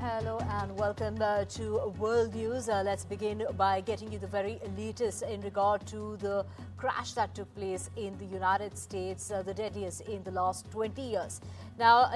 Hello and welcome to World News. Let's begin by getting you the very latest in regard to the crash that took place in the United States, the deadliest in the last 20 years. Now,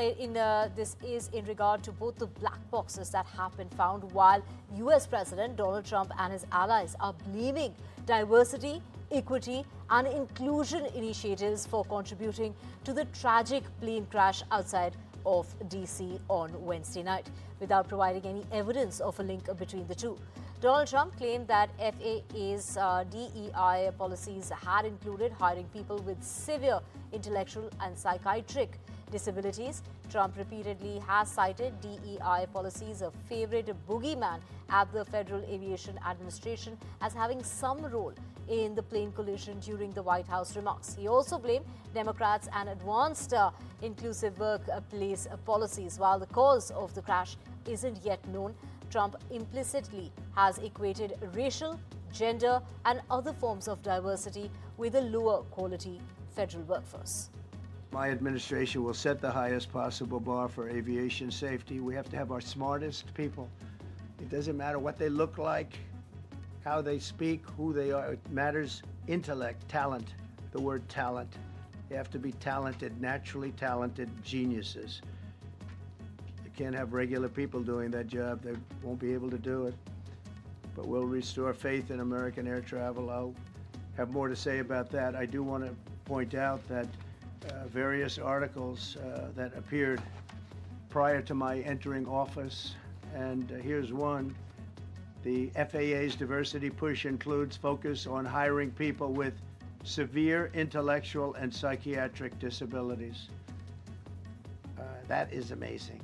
this is in regard to both the black boxes that have been found, while US President Donald Trump and his allies are blaming diversity, equity and inclusion initiatives for contributing to the tragic plane crash outside of DC on Wednesday night, without providing any evidence of a link between the two. Donald Trump claimed that FAA's DEI policies had included hiring people with severe intellectual and psychiatric disabilities. Trump repeatedly has cited DEI policies, a favorite boogeyman at the Federal Aviation Administration, as having some role in the plane collision during the White House remarks. He also blamed Democrats and advanced inclusive workplace policies. While the cause of the crash isn't yet known, Trump implicitly has equated racial, gender and other forms of diversity with a lower quality federal workforce. My administration will set the highest possible bar for aviation safety. We have to have our smartest people. It doesn't matter what they look like, how they speak, who they are. It matters intellect, talent, the word talent. They have to be talented, naturally talented geniuses. You can't have regular people doing that job. They won't be able to do it. But we'll restore faith in American air travel. I'll have more to say about that. I do want to point out that various articles that appeared prior to my entering office, and here's one. The FAA's diversity push includes focus on hiring people with severe intellectual and psychiatric disabilities. That is amazing.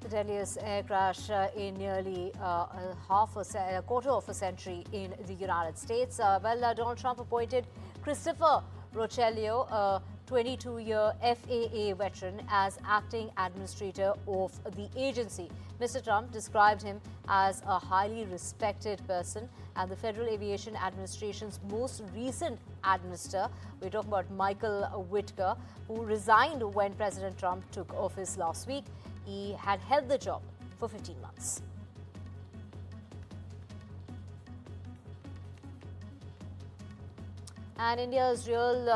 The deadliest air crash in nearly a quarter of a century in the United States. Donald Trump appointed Christopher Roccellio, a 22-year FAA veteran, as acting administrator of the agency. Mr. Trump described him as a highly respected person, and the Federal Aviation Administration's most recent administrator, we're talking about Michael Whitaker, who resigned when President Trump took office last week. He had held the job for 15 months. And India's real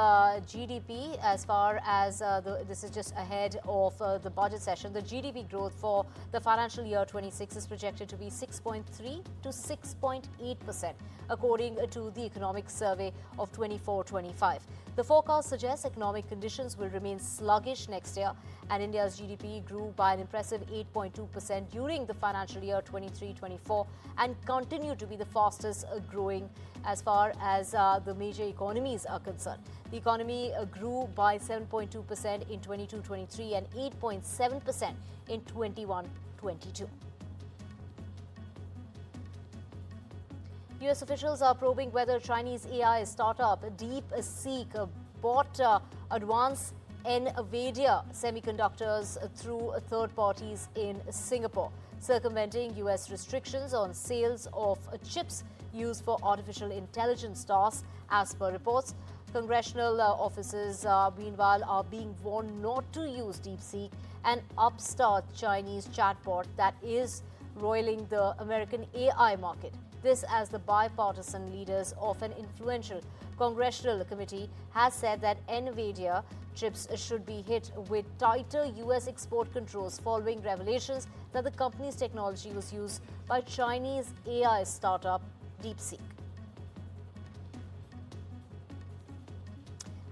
GDP, as far as this is just ahead of the budget session, the GDP growth for the financial year 26 is projected to be 6.3 to 6.8%, according to the economic survey of 24-25. The forecast suggests economic conditions will remain sluggish next year, and India's GDP grew by an impressive 8.2% during the financial year 23-24 and continued to be the fastest growing as far as the major economies are concerned. The economy grew by 7.2% in 22-23 and 8.7% in 21-22. US officials are probing whether Chinese AI startup DeepSeek bought advanced NVIDIA semiconductors through third parties in Singapore, circumventing US restrictions on sales of chips used for artificial intelligence tasks. As per reports, congressional offices, meanwhile, are being warned not to use DeepSeek, an upstart Chinese chatbot that is roiling the American AI market. This, as the bipartisan leaders of an influential congressional committee has said that NVIDIA chips should be hit with tighter US export controls following revelations that the company's technology was used by Chinese AI startup DeepSeek.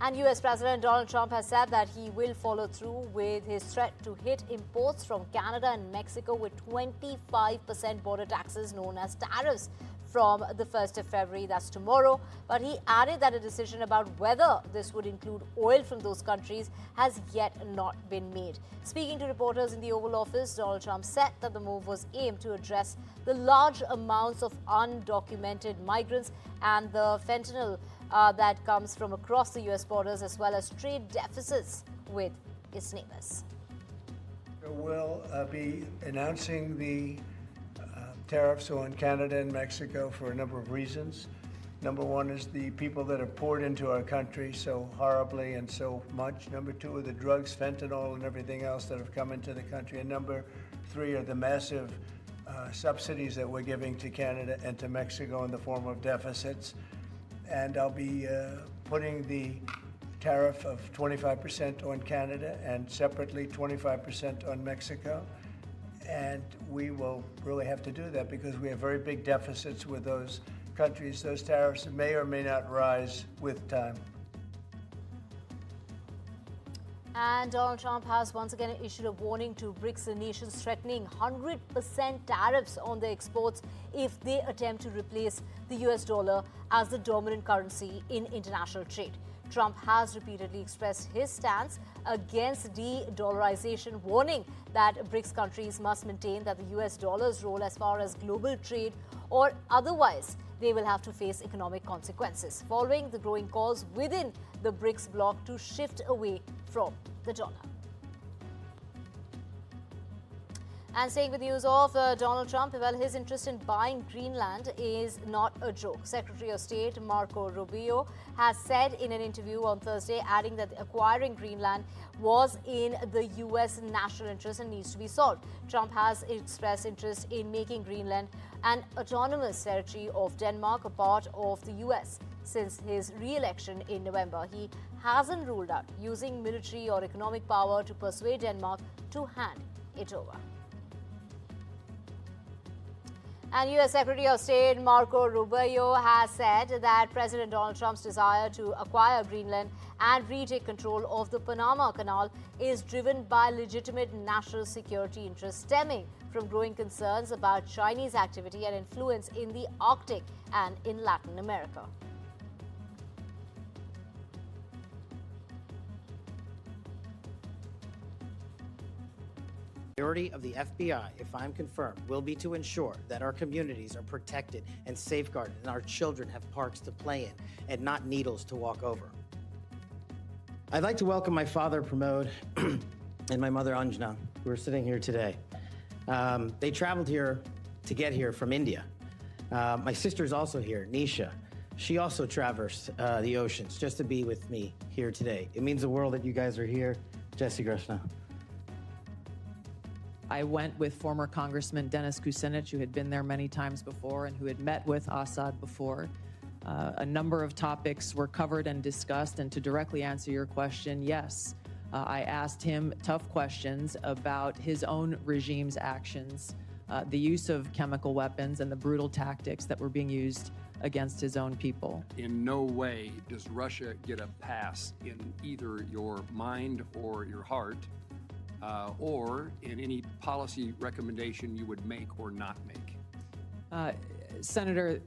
And US President Donald Trump has said that he will follow through with his threat to hit imports from Canada and Mexico with 25% border taxes known as tariffs from the 1st of February, that's tomorrow. But he added that a decision about whether this would include oil from those countries has yet not been made. Speaking to reporters in the Oval Office, Donald Trump said that the move was aimed to address the large amounts of undocumented migrants and the fentanyl that comes from across the US borders, as well as trade deficits with its neighbors. We'll be announcing the tariffs on Canada and Mexico for a number of reasons. Number one is the people that are poured into our country so horribly and so much. Number two are the drugs, fentanyl, and everything else that have come into the country. And number three are the massive subsidies that we're giving to Canada and to Mexico in the form of deficits. And I'll be putting the tariff of 25% on Canada and separately 25% on Mexico. And we will really have to do that because we have very big deficits with those countries. Those tariffs may or may not rise with time. And Donald Trump has once again issued a warning to BRICS nations, threatening 100% tariffs on their exports if they attempt to replace the US dollar as the dominant currency in international trade. Trump has repeatedly expressed his stance against de-dollarization, warning that BRICS countries must maintain that the US dollar's role as far as global trade, or otherwise they will have to face economic consequences, following the growing calls within the BRICS bloc to shift away from the dollar. And staying with news of Donald Trump, well, his interest in buying Greenland is not a joke. Secretary of State Marco Rubio has said in an interview on Thursday, adding that acquiring Greenland was in the U.S. national interest and needs to be solved. Trump has expressed interest in making Greenland an autonomous territory of Denmark, a part of the U.S. Since his re-election in November, he hasn't ruled out using military or economic power to persuade Denmark to hand it over. And U.S. Secretary of State Marco Rubio has said that President Donald Trump's desire to acquire Greenland and retake control of the Panama Canal is driven by legitimate national security interests stemming from growing concerns about Chinese activity and influence in the Arctic and in Latin America. The priority of the FBI, if I'm confirmed, will be to ensure that our communities are protected and safeguarded and our children have parks to play in and not needles to walk over. I'd like to welcome my father, Pramod, and my mother, Anjana, who are sitting here today. They traveled here to get here from India. My sister's also here, Nisha. She also traversed the oceans just to be with me here today. It means the world that you guys are here. Jesse Grishna. I went with former Congressman Dennis Kucinich, who had been there many times before and who had met with Assad before. A number of topics were covered and discussed, and to directly answer your question, yes, I asked him tough questions about his own regime's actions, the use of chemical weapons and the brutal tactics that were being used against his own people. In no way does Russia get a pass in either your mind or your heart, or in any policy recommendation you would make or not make. Senator,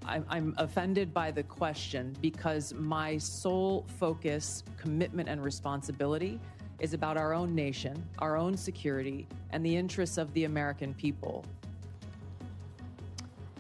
I'm offended by the question because my sole focus, commitment, and responsibility is about our own nation, our own security, and the interests of the American people.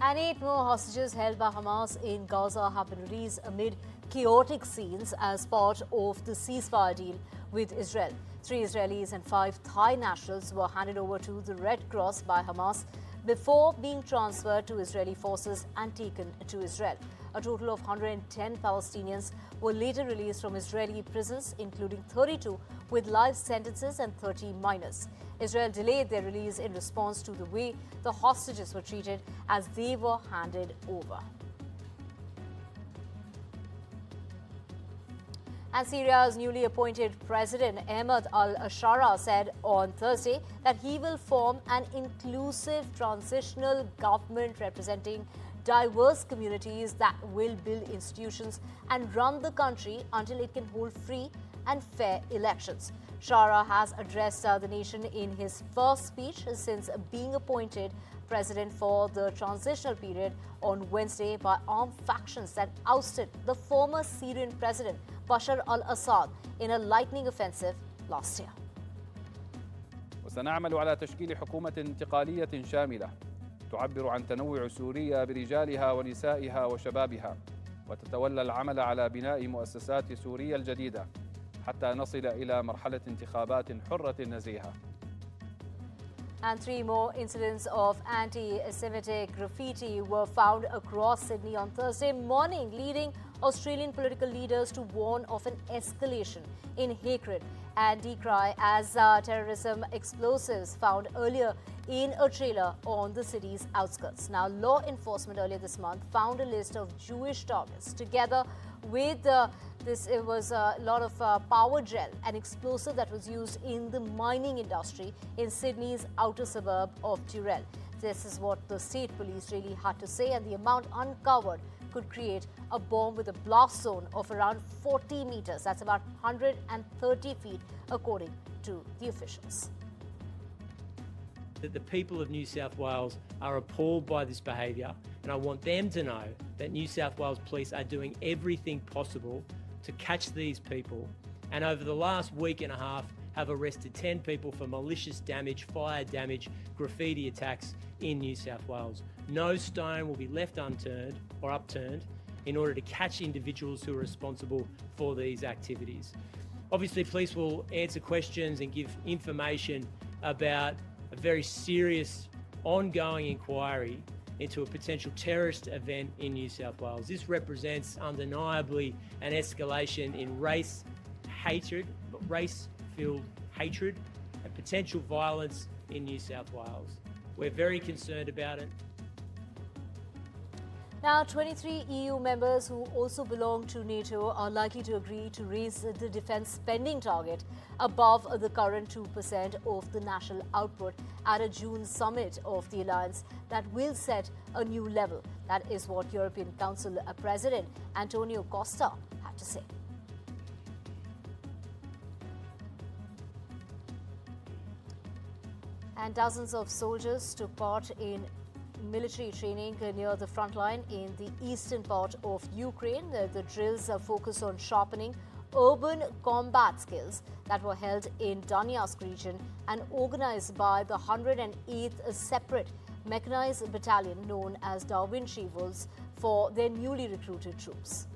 And 8 more hostages held by Hamas in Gaza have been released amid chaotic scenes as part of the ceasefire deal with Israel. 3 Israelis and 5 Thai nationals were handed over to the Red Cross by Hamas before being transferred to Israeli forces and taken to Israel. A total of 110 Palestinians were later released from Israeli prisons, including 32 with life sentences and 30 minors. Israel delayed their release in response to the way the hostages were treated as they were handed over. And Syria's newly appointed president, Ahmed al-Shara, said on Thursday that he will form an inclusive transitional government representing diverse communities that will build institutions and run the country until it can hold free and fair elections. Shara has addressed the nation in his first speech since being appointed president for the transitional period on Wednesday by armed factions that ousted the former Syrian president Bashar al-Assad in a lightning offensive last year. وسنعمل على تشكيل حكومة انتقالية شاملة تعبر عن تنوع سوريا برجالها ونسائها وشبابها وتتولى العمل على بناء مؤسسات سوريا الجديدة حتى نصل إلى مرحلة انتخابات حرة نزيهة. And 3 more incidents of anti-Semitic graffiti were found across Sydney on Thursday morning, leading Australian political leaders to warn of an escalation in hatred and decry as terrorism explosives found earlier in a trailer on the city's outskirts. Now, law enforcement earlier this month found a list of Jewish targets together with it was a lot of power gel, an explosive that was used in the mining industry in Sydney's outer suburb of Tyrrell. This is what the state police really had to say, and the amount uncovered could create a bomb with a blast zone of around 40 meters. That's about 130 feet, according to the officials. That the people of New South Wales are appalled by this behaviour, and I want them to know that New South Wales Police are doing everything possible to catch these people, and over the last week and a half have arrested 10 people for malicious damage, fire damage, graffiti attacks in New South Wales. No stone will be left unturned or upturned in order to catch individuals who are responsible for these activities. Obviously, police will answer questions and give information about a very serious ongoing inquiry into a potential terrorist event in New South Wales. This represents undeniably an escalation in race-filled hatred and potential violence in New South Wales. We're very concerned about it. Now, 23 EU members who also belong to NATO are likely to agree to raise the defence spending target above the current 2% of the national output at a June summit of the alliance that will set a new level. That is what European Council President Antonio Costa had to say. And dozens of soldiers took part in military training near the front line in the eastern part of Ukraine. The drills focus on sharpening urban combat skills that were held in Donetsk region and organized by the 108th Separate Mechanized Battalion known as Da Vinci Wolves for their newly recruited troops.